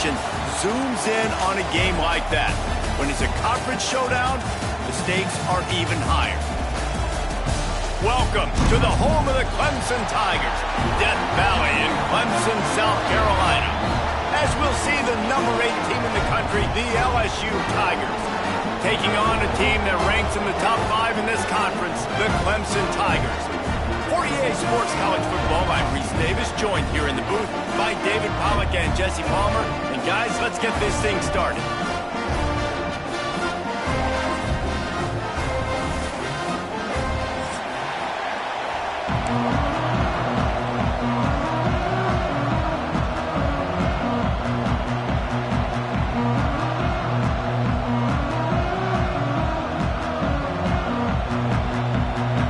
attention zooms in on a game like that. When it's a conference showdown, the stakes are even higher. Welcome to the home of the Clemson Tigers, Death Valley in Clemson, South Carolina. As we'll see the number 8 team in the country, the LSU Tigers, taking on a team that ranks in the top 5 in this conference, the Clemson Tigers. For EA Sports College Football, I'm Reese Davis, joined here in the booth by David Pollack and Jesse Palmer. And guys, let's get this thing started.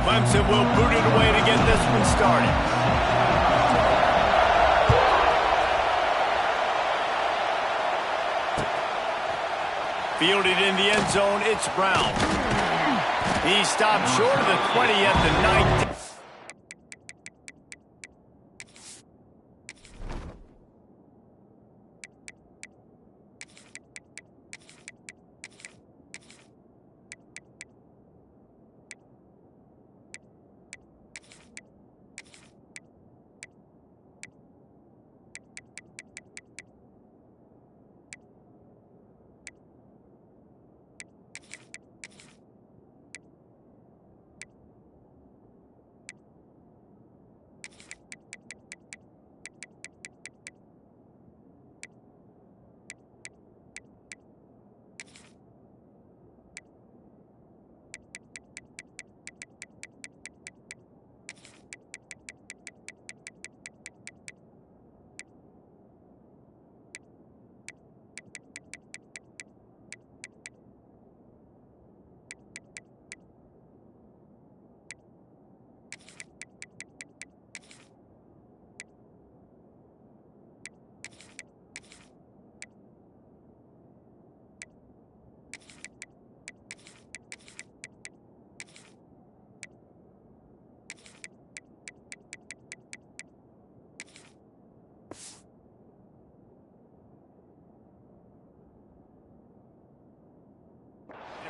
Clemson will boot it away to get this one started. Fielded in the end zone, it's Brown. He stopped short of the 20 at the 19.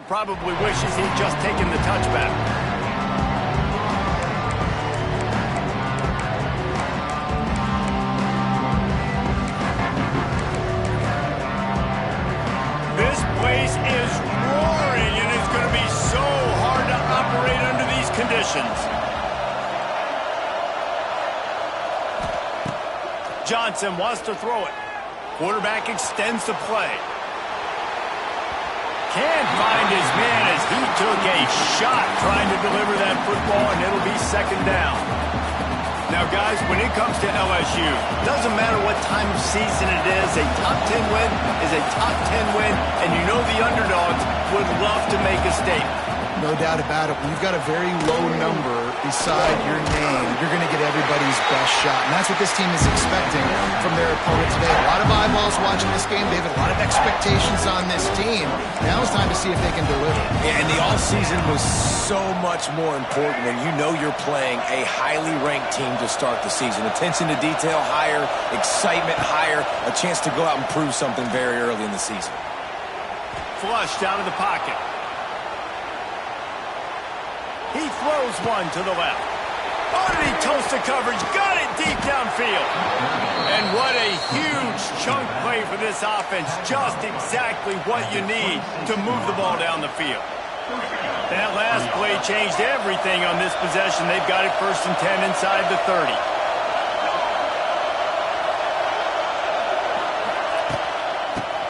Probably wishes he'd just taken the touchback. This place is roaring, and it's going to be so hard to operate under these conditions. Johnson wants to throw it. Quarterback extends the play. Can't find his man as he took a shot trying to deliver that football, and it'll be second down. Now, guys, when it comes to LSU, doesn't matter what time of season it is, a top 10 win is a top 10 win, and you know the underdogs would love to make a statement. No doubt about it. When you've got a very low number beside your name, you're going to get everybody's best shot. And that's what this team is expecting from their opponent today. A lot of eyeballs watching this game. They have a lot of expectations on this team. Now it's time to see if they can deliver. Yeah, and the offseason was so much more important when you know you're playing a highly ranked team to start the season. Attention to detail higher, excitement higher, a chance to go out and prove something very early in the season. Flushed out of the pocket. He throws one to the left. Oh, did he toast the coverage? Got it deep downfield. And what a huge chunk play for this offense. Just exactly what you need to move the ball down the field. That last play changed everything on this possession. They've got it 1st and 10 inside the 30.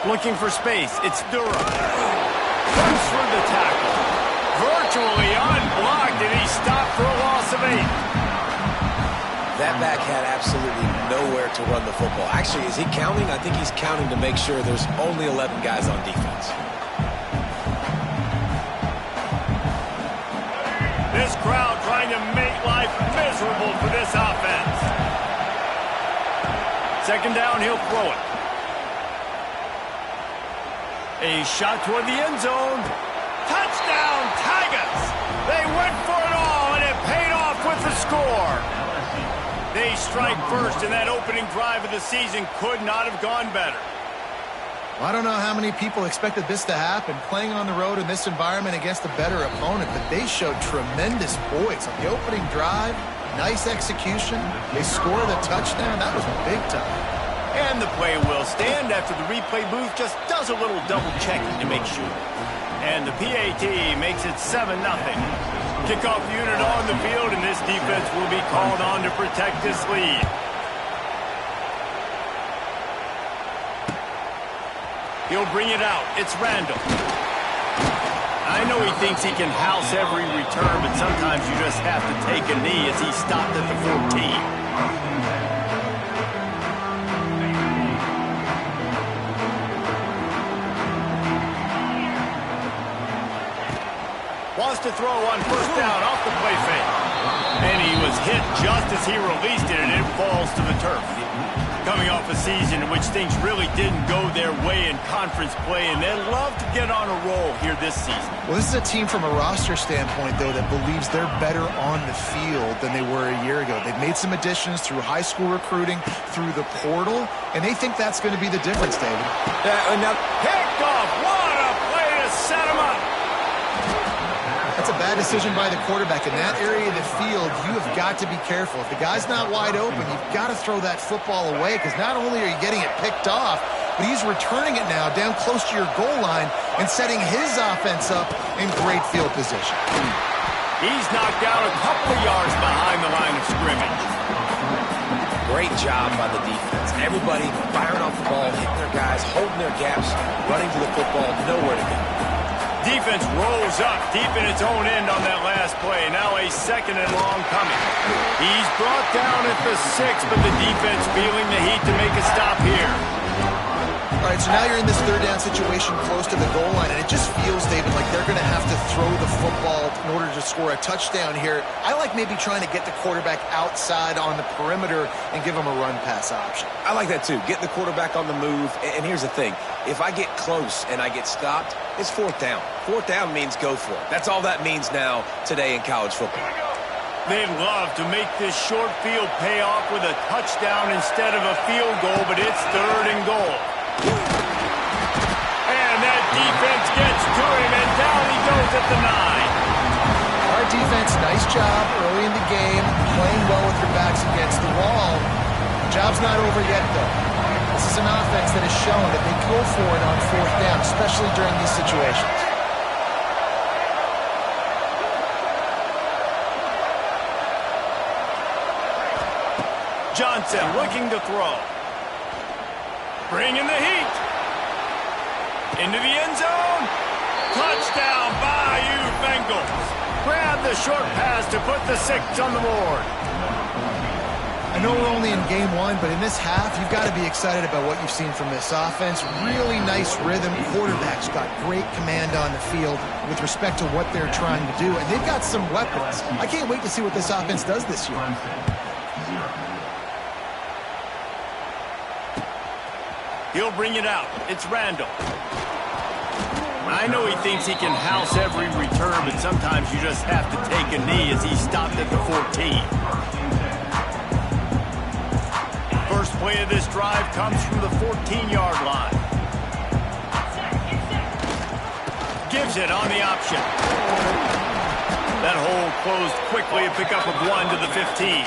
Looking for space. It's Durham. Comes through the tackle. Virtually unblocked, and he stopped for a loss of 8. That back had absolutely nowhere to run the football. Actually, is he counting? I think he's counting to make sure there's only 11 guys on defense. This crowd trying to make life miserable for this offense. Second down, he'll throw it. A shot toward the end zone. Touchdown, Tigers! They went for it all, and it paid off with the score. They strike first, and that opening drive of the season could not have gone better. I don't know how many people expected this to happen, playing on the road in this environment against a better opponent, but they showed tremendous poise on the opening drive. Nice execution. They scored a touchdown. That was big time. And the play will stand after the replay booth just does a little double checking to make sure. And the PAT makes it 7-0. Kickoff unit on the field, and this defense will be called on to protect this lead. He'll bring it out. It's Randall. I know he thinks he can house every return, but sometimes you just have to take a knee as he stopped at the 14. Wants to throw on first down off the play fake. And he was hit just as he released it, and it falls to the turf. Coming off a season in which things really didn't go their way in conference play, and they'd love to get on a roll here this season. Well, this is a team from a roster standpoint, though, that believes they're better on the field than they were a year ago. They've made some additions through high school recruiting, through the portal, and they think that's going to be the difference, David. Now, picked off. What a play to set him up. That's a bad decision by the quarterback. In that area of the field, you have got to be careful. If the guy's not wide open, you've got to throw that football away, because not only are you getting it picked off, but he's returning it now down close to your goal line and setting his offense up in great field position. He's knocked out a couple of yards behind the line of scrimmage. Great job by the defense. Everybody firing off the ball, hitting their guys, holding their gaps, running to the football, nowhere to go. Defense rolls up deep in its own end on that last play. Now a 2nd and long coming. He's brought down at the 6, but the defense feeling the heat to make a stop here. All right, so now you're in this 3rd down situation close to the goal line, and it just feels, David, like they're going to have to throw the football in order to score a touchdown here. I like maybe trying to get the quarterback outside on the perimeter and give him a run-pass option. I like that, too. Get the quarterback on the move. And here's the thing. If I get close and I get stopped, it's 4th down. 4th down means go for it. That's all that means now today in college football. They'd love to make this short field pay off with a touchdown instead of a field goal, but it's 3rd and goal. And that defense gets to him, and down he goes at the 9. Our defense, nice job early in the game, playing well with your backs against the wall. Job's not over yet, though. This is an offense that has shown that they go for it on 4th down, especially during these situations. Johnson looking to throw. Bringing the heat. Into the end zone. Touchdown, Bayou Bengals. Grab the short pass to put the 6 on the board. I know we're only in game 1, but in this half, you've got to be excited about what you've seen from this offense. Really nice rhythm. Quarterback's got great command on the field with respect to what they're trying to do, and they've got some weapons. I can't wait to see what this offense does this year. He'll bring it out. It's Randall. I know he thinks he can house every return, but sometimes you just have to take a knee as he stopped at the 14. First play of this drive comes from the 14-yard line. Gives it on the option. That hole closed quickly, a pickup of 1 to the 15.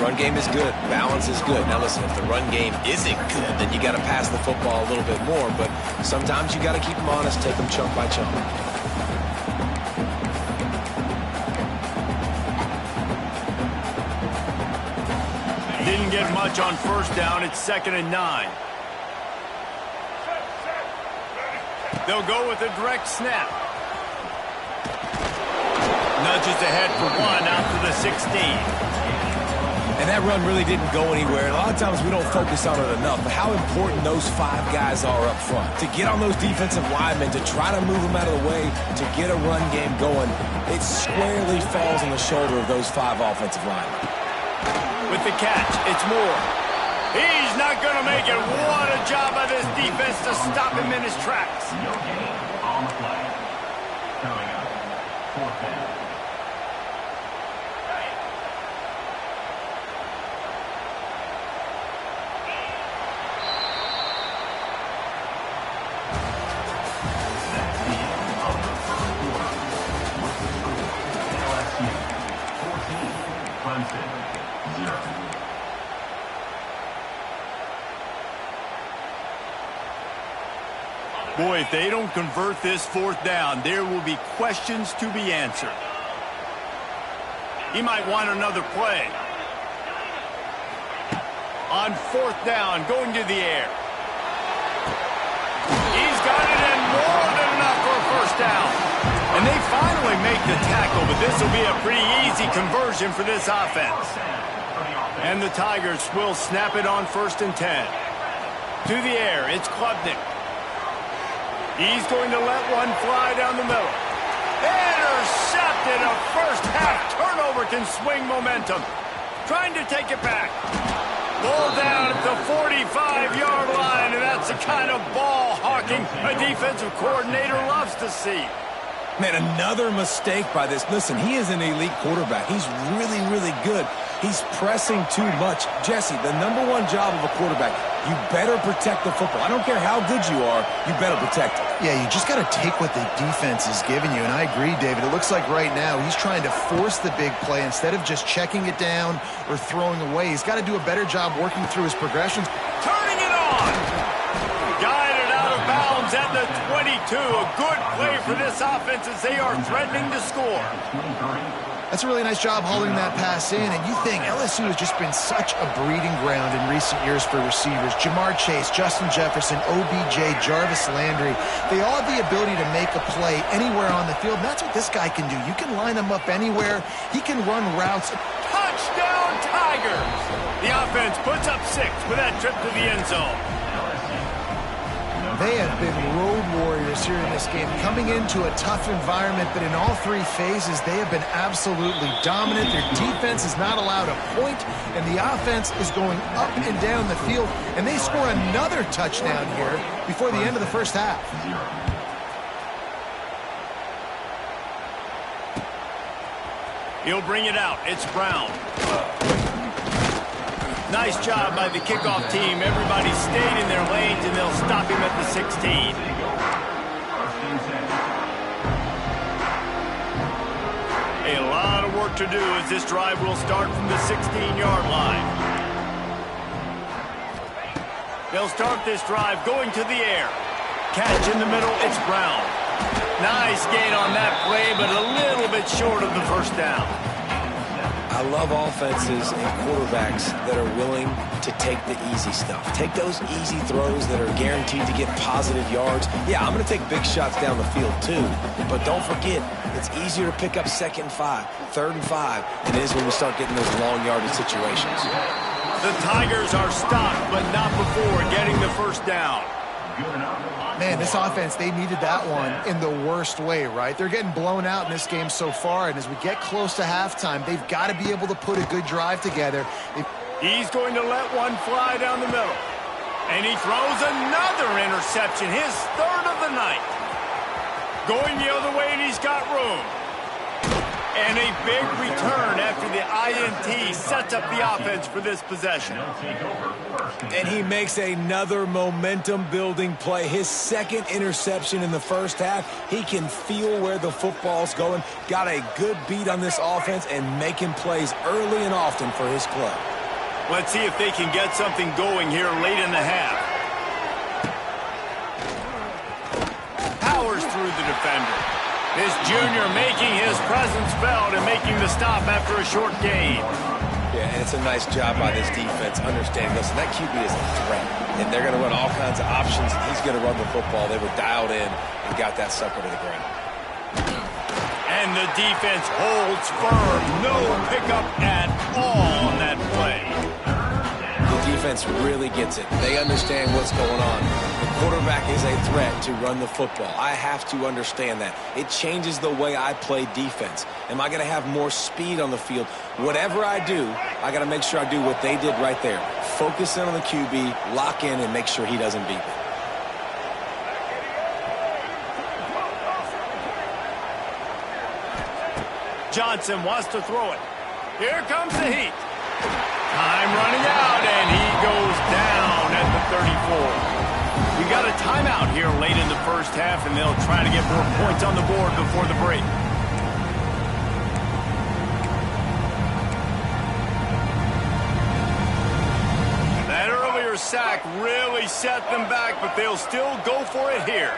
Run game is good. Balance is good. Now listen, if the run game isn't good, then you got to pass the football a little bit more. But sometimes you got to keep them honest, take them chunk by chunk. Didn't get much on first down. It's 2nd and 9. They'll go with a direct snap. Nudges ahead for 1 out to the 16. And that run really didn't go anywhere. A lot of times we don't focus on it enough, but how important those 5 guys are up front. To get on those defensive linemen, to try to move them out of the way, to get a run game going, it squarely falls on the shoulder of those 5 offensive linemen. With the catch, it's Moore. He's not going to make it. What a job by this defense to stop him in his tracks. No gain on the play. Coming up, 4th down. Clemson, 0. Boy, if they don't convert this fourth down, there will be questions to be answered. He might want another play. On fourth down, going to the air. He's got it in more than enough for a first down. And they finally make the tackle, but this will be a pretty easy conversion for this offense. And the Tigers will snap it on 1st and 10. To the air, it's Klubnik. He's going to let one fly down the middle. Intercepted. A first-half turnover can swing momentum. Trying to take it back. Ball down at the 45-yard line, and that's the kind of ball hawking a defensive coordinator loves to see. Man, another mistake by this. Listen, he is an elite quarterback. He's really, really good. He's pressing too much. Jesse, the #1 job of a quarterback, you better protect the football. I don't care how good you are, you better protect it. Yeah, you just got to take what the defense is giving you, and I agree, David. It looks like right now he's trying to force the big play instead of just checking it down or throwing away. He's got to do a better job working through his progressions. Turning it on! Guided out of bounds at the 22. A good play for this offense as they are threatening to score. That's a really nice job holding that pass in, and you think LSU has just been such a breeding ground in recent years for receivers. Jamar Chase, Justin Jefferson, OBJ, Jarvis Landry, they all have the ability to make a play anywhere on the field, and that's what this guy can do. You can line him up anywhere. He can run routes. Touchdown, Tigers! The offense puts up 6 with that trip to the end zone. They have been road warriors here in this game, coming into a tough environment, but in all 3 phases, they have been absolutely dominant. Their defense is not allowed a point, and the offense is going up and down the field, and they score another touchdown here before the end of the first half. He'll bring it out. It's Brown. Nice job by the kickoff team. Everybody stayed in their lanes, and they'll stop him at the 16. A lot of work to do as this drive will start from the 16-yard line. They'll start this drive going to the air. Catch in the middle, it's Brown. Nice gain on that play, but a little bit short of the first down. I love offenses and quarterbacks that are willing to take the easy stuff. Take those easy throws that are guaranteed to get positive yards. Yeah, I'm going to take big shots down the field too, but don't forget, it's easier to pick up 2nd and 5, 3rd and 5 than it is when we start getting those long yardage situations. The Tigers are stopped, but not before getting the first down. Man, this offense, they needed that one in the worst way, right? They're getting blown out in this game so far, and as we get close to halftime, they've got to be able to put a good drive together. He's going to let one fly down the middle. And he throws another interception, his 3rd of the night. Going the other way, and he's got room. And a big return after the INT sets up the offense for this possession. And he makes another momentum-building play. His 2nd interception in the first half. He can feel where the football's going. Got a good beat on this offense and making plays early and often for his club. Let's see if they can get something going here late in the half. Powers through the defender. This junior making his presence felt and making the stop after a short gain. Yeah, and it's a nice job by this defense. Understand, listen, that QB is a threat. And they're going to run all kinds of options, and he's going to run the football. They were dialed in and got that sucker to the ground. And the defense holds firm. No pickup at all on that play. The defense really gets it. They understand what's going on. The quarterback is a threat to run the football. I have to understand that. It changes the way I play defense. Am I going to have more speed on the field? Whatever I do, I got to make sure I do what they did right there. Focus in on the QB, lock in, and make sure he doesn't beat me. Johnson wants to throw it. Here comes the heat. Time running out, and he goes down at the 34. We got a timeout here late in the first half, and they'll try to get more points on the board before the break. sack really set them back, but they'll still go for it here.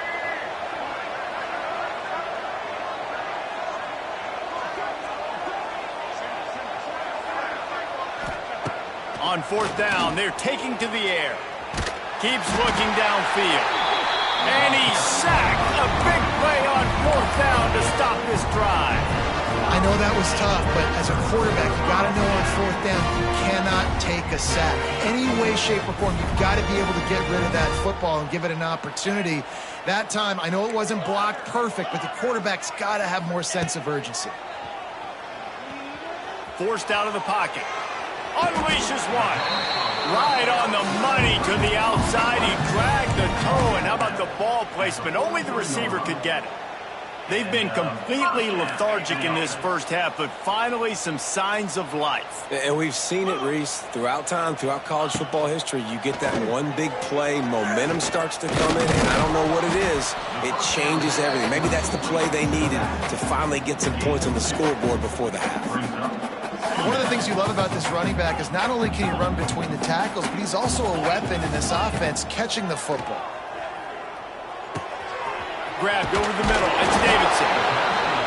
On fourth down, they're taking to the air. Keeps looking downfield. And he's sacked. A big play on fourth down to stop this drive. I know that was tough, but as a quarterback, you got to know on fourth down, you cannot take a sack. Any way, shape, or form, you've got to be able to get rid of that football and give it an opportunity. That time, I know it wasn't blocked perfect, but the quarterback's got to have more sense of urgency. Forced out of the pocket. Unleashes one. Right on the money to the outside. He dragged the toe, and how about the ball placement? Only the receiver could get it. They've been completely lethargic in this first half, but finally some signs of life. And we've seen it, Reese, throughout time, throughout college football history. You get that one big play, momentum starts to come in, and I don't know what it is. It changes everything. Maybe that's the play they needed to finally get some points on the scoreboard before the half. One of the things you love about this running back is not only can he run between the tackles, but he's also a weapon in this offense, catching the football. Grabbed over the middle. It's Davidson.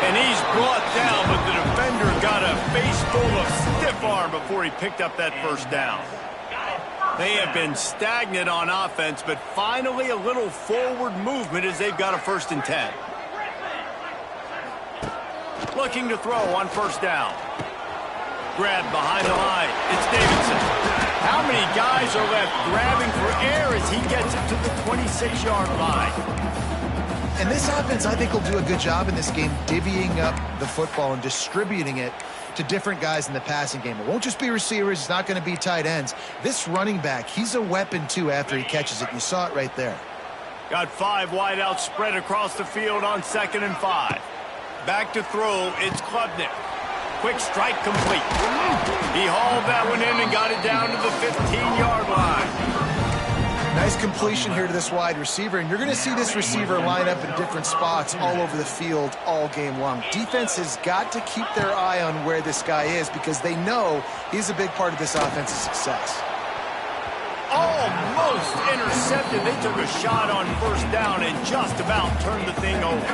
And he's brought down, but the defender got a face full of stiff arm before he picked up that first down. They have been stagnant on offense, but finally a little forward movement as they've got a 1st and 10. Looking to throw on first down. Grabbed behind the line. It's Davidson. How many guys are left grabbing for air as he gets it to the 26-yard line? And this offense, I think, will do a good job in this game divvying up the football and distributing it to different guys in the passing game. It won't just be receivers. It's not going to be tight ends. This running back, he's a weapon, too, after he catches it. You saw it right there. Got 5 wideouts spread across the field on 2nd and 5. Back to throw. It's Klubnik. Quick strike complete. He hauled that one in and got it down to the 15-yard line. Nice completion here to this wide receiver, and you're going to see this receiver line up in different spots all over the field all game long. Defense has got to keep their eye on where this guy is because they know he's a big part of this offense's success. Almost intercepted. They took a shot on first down and just about turned the thing over.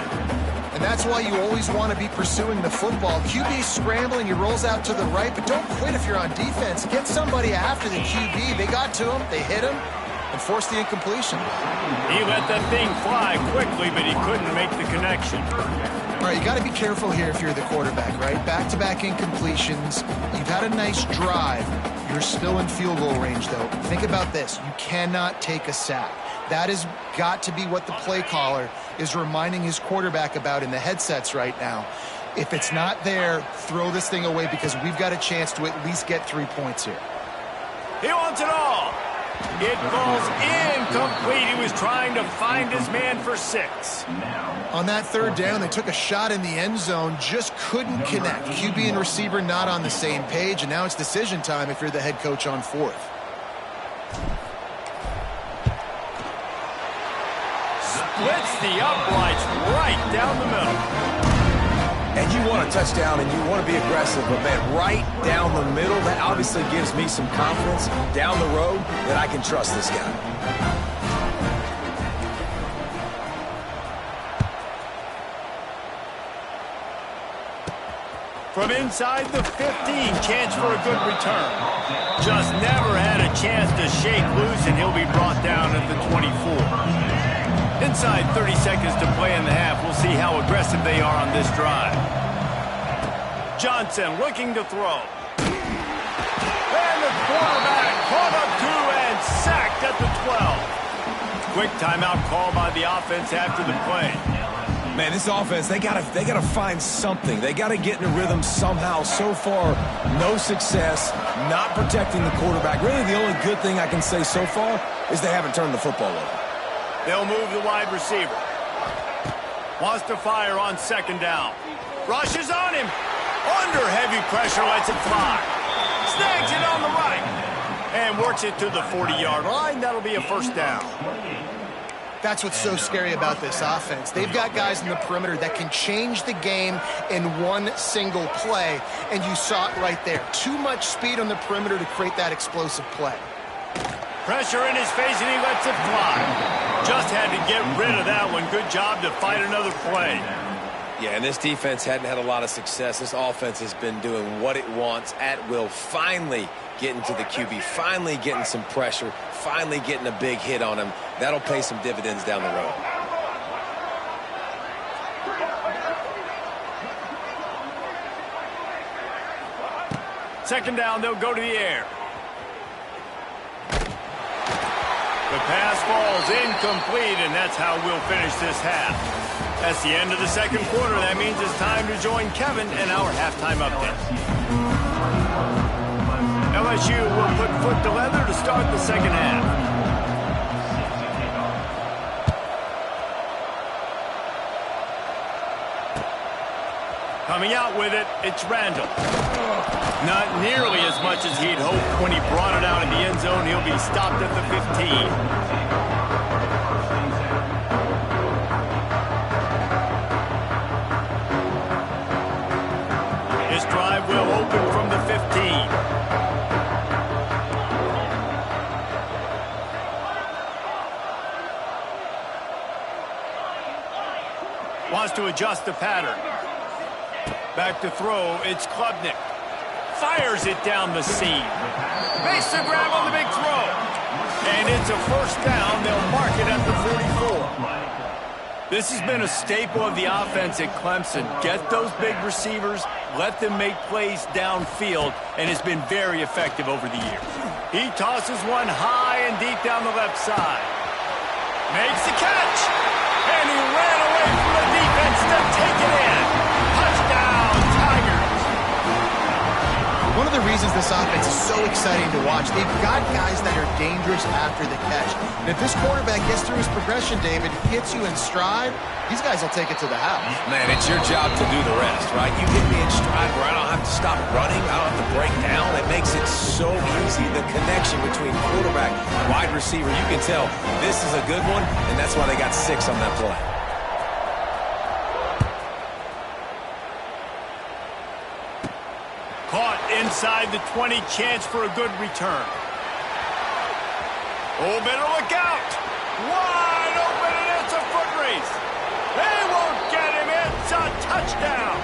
And that's why you always want to be pursuing the football. QB scrambling, he rolls out to the right, but don't quit if you're on defense. Get somebody after the QB. They got to him, they hit him, and forced the incompletion. He let that thing fly quickly, but he couldn't make the connection. All right, you got to be careful here if you're the quarterback, right? Back-to-back incompletions. You've had a nice drive. You're still in field goal range, though. Think about this. You cannot take a sack. That has got to be what the play caller is reminding his quarterback about in the headsets right now. If it's not there, throw this thing away because we've got a chance to at least get 3 points here. He wants it all. It falls incomplete. He was trying to find his man for 6. On that 3rd down, they took a shot in the end zone, just couldn't connect. QB and receiver not on the same page, and now it's decision time if you're the head coach on 4th. Splits the uprights right down the middle. And you want a touchdown and you want to be aggressive, but man, right down the middle, that obviously gives me some confidence down the road that I can trust this guy. From inside the 15, chance for a good return. Just never had a chance to shake loose, and he'll be brought down at the 24. Inside 30 seconds to play in the half. We'll see how aggressive they are on this drive. Johnson looking to throw. And the quarterback caught up to and sacked at the 12. Quick timeout call by the offense after the play. Man, this offense, they gotta find something. They gotta get in a rhythm somehow. So far, no success, not protecting the quarterback. Really, the only good thing I can say so far is they haven't turned the football over. They'll move the wide receiver. Wants to fire on 2nd down. Rushes on him. Under heavy pressure, lets it fly. Snags it on the right. And works it to the 40-yard line. That'll be a 1st down. That's what's so scary about this offense. They've got guys in the perimeter that can change the game in one single play, and you saw it right there. Too much speed on the perimeter to create that explosive play. Pressure in his face, and he lets it fly. Just had to get rid of that one. Good job to fight another play. Yeah, and this defense hadn't had a lot of success. This offense has been doing what it wants at will. Finally getting to the QB, finally getting some pressure, finally getting a big hit on him. That'll pay some dividends down the road. Second down, they'll go to the air. The pass falls incomplete, and that's how we'll finish this half. That's the end of the second quarter. That means it's time to join Kevin in our halftime update. LSU will put foot to leather to start the second half. Coming out with it, it's Randall. Not nearly as much as he'd hoped when he brought it out in the end zone. He'll be stopped at the 15. This drive will open from the 15. Wants to adjust the pattern. Back to throw, it's Klubnik. Fires it down the seam. Makes the grab on the big throw. And it's a first down. They'll mark it at the 44. This has been a staple of the offense at Clemson. Get those big receivers, let them make plays downfield, and it's been very effective over the years. He tosses one high and deep down the left side. Makes the catch. And he ran away from the defense to take it in. Touchdown, Tigers. One of the reasons this offense is so exciting to watch, they've got guys that are dangerous after the catch. And if this quarterback gets through his progression, David, hits you in stride, these guys will take it to the house. Man, it's your job to do the rest, right? You hit me in stride where I don't have to stop running, I don't have to break down. It makes it so easy. The connection between quarterback and wide receiver, you can tell this is a good one, and that's why they got 6 on that play. Caught inside the 20, chance for a good return. Oh, better look out. Wide open, and it's a foot race. They won't get him. It's a touchdown.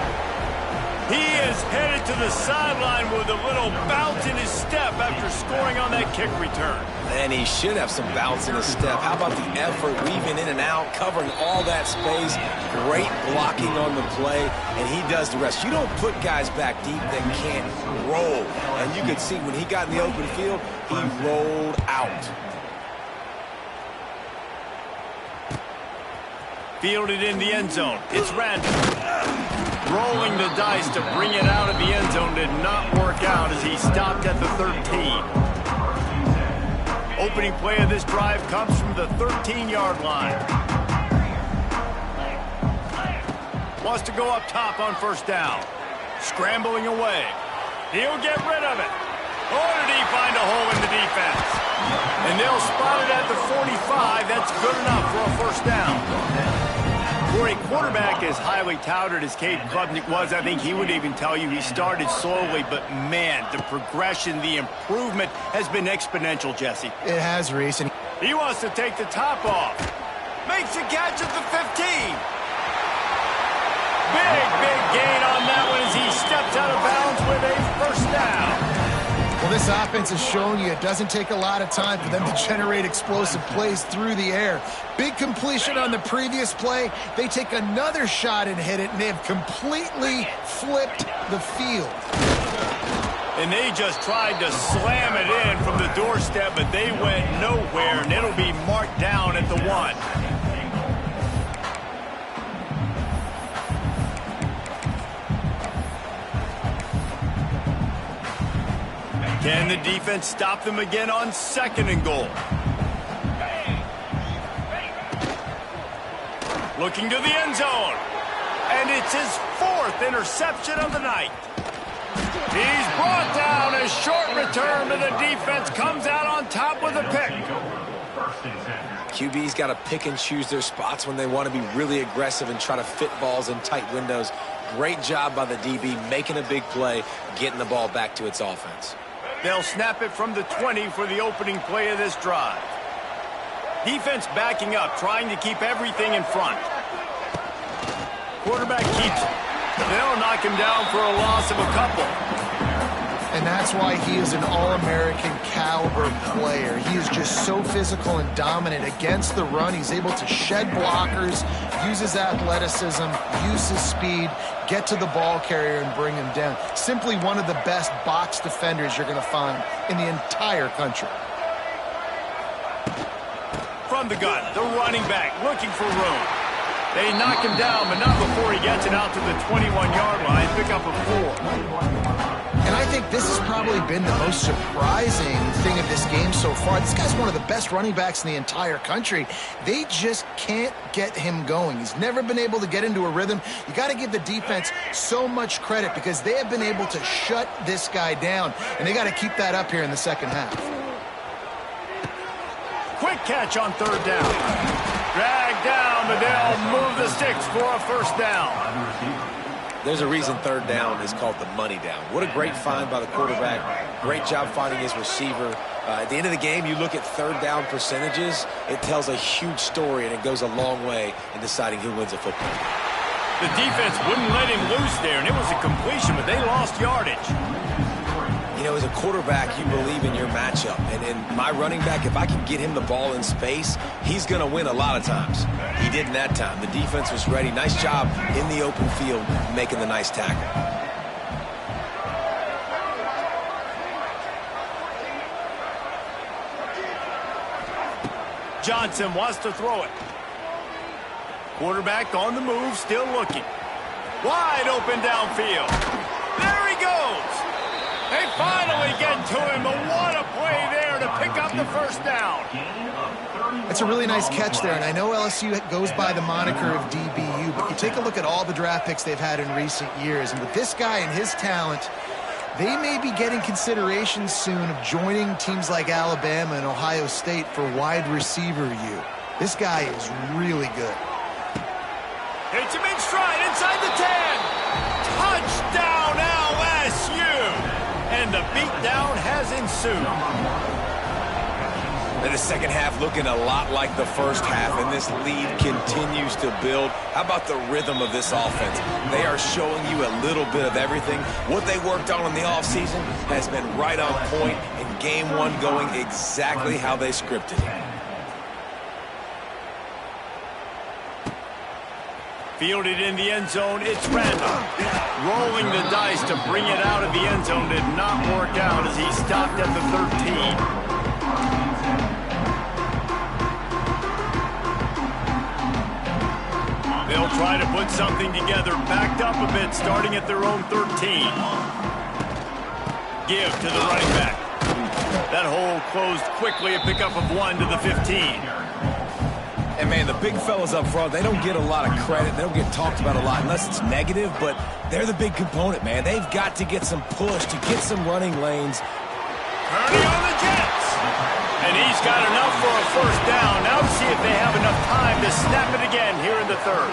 He is headed to the sideline with a little bounce in his step after scoring on that kick return. And he should have some bounce in his step. How about the effort, weaving in and out, covering all that space, great blocking on the play, and he does the rest. You don't put guys back deep that can't roll. And you could see when he got in the open field, he rolled out. Fielded in the end zone. It's Randall. Rolling the dice to bring it out of the end zone did not work out as he stopped at the 13. Opening play of this drive comes from the 13-yard line. Wants to go up top on first down. Scrambling away. He'll get rid of it. Oh, did he find a hole in the defense? And they'll spot it at the 45. That's good enough for a first down. For a quarterback as highly touted as Cade Klubnik was, I think he would even tell you he started slowly, but man, the progression, the improvement has been exponential, Jesse. It has, Reese. And he wants to take the top off. Makes a catch at the 15. Big gain on that one as he steps out of bounds with a first down. Well, this offense has shown you it doesn't take a lot of time for them to generate explosive plays through the air. Big completion on the previous play. They take another shot and hit it, and they have completely flipped the field. And they just tried to slam it in from the doorstep, but they went nowhere, and it'll be marked down at the 1. Can the defense stop them again on second and goal? Looking to the end zone. And it's his 4th interception of the night. He's brought down. A short return to the defense. Comes out on top with a pick. QB's got to pick and choose their spots when they want to be really aggressive and try to fit balls in tight windows. Great job by the DB making a big play, getting the ball back to its offense. They'll snap it from the 20 for the opening play of this drive. Defense backing up, trying to keep everything in front. Quarterback keeps it. They'll knock him down for a loss of a couple. And that's why he is an all-American caliber player. He is just so physical and dominant against the run. He's able to shed blockers, use his athleticism, use his speed, get to the ball carrier and bring him down. Simply one of the best box defenders you're going to find in the entire country. From the gun, the running back looking for room. They knock him down, but not before he gets it out to the 21-yard line. Pick up a 4. And I think this has probably been the most surprising thing of this game so far. This guy's one of the best running backs in the entire country. They just can't get him going. He's never been able to get into a rhythm. You got to give the defense so much credit because they have been able to shut this guy down, and they got to keep that up here in the second half. Quick catch on third down. Dragged down, but they'll move the sticks for a first down. There's a reason third down is called the money down. What a great find by the quarterback. Great job finding his receiver. At the end of the game, you look at third down percentages. It tells a huge story, and it goes a long way in deciding who wins a football. The defense wouldn't let him loose there, and it was a completion, but they lost yardage. You know, as a quarterback, you believe in your matchup. And in my running back, if I can get him the ball in space, he's going to win a lot of times. He didn't that time. The defense was ready. Nice job in the open field making the nice tackle. Johnson wants to throw it. Quarterback on the move, still looking. Wide open downfield. There he goes. They finally get to him, but what a play there to pick up the first down. That's a really nice catch there, and I know LSU goes by the moniker of DBU, but you take a look at all the draft picks they've had in recent years, and with this guy and his talent, they may be getting consideration soon of joining teams like Alabama and Ohio State for wide receiver U. This guy is really good. Hits him in stride inside the 10. Touchdown LSU. And the beatdown has ensued. And the second half looking a lot like the first half, and this lead continues to build. How about the rhythm of this offense? They are showing you a little bit of everything. What they worked on in the offseason has been right on point, and game one going exactly how they scripted it. Fielded in the end zone, it's Randall. Rolling the dice to bring it out of the end zone did not work out as he stopped at the 13. They'll try to put something together, backed up a bit, starting at their own 13. Give to the running back. That hole closed quickly, a pickup of 1 to the 15. And, man, the big fellas up front, they don't get a lot of credit. They don't get talked about a lot unless it's negative, but they're the big component, man. They've got to get some push to get some running lanes. Purdy on the Jets. And he's got enough for a first down. Now to see if they have enough time to snap it again here in the third.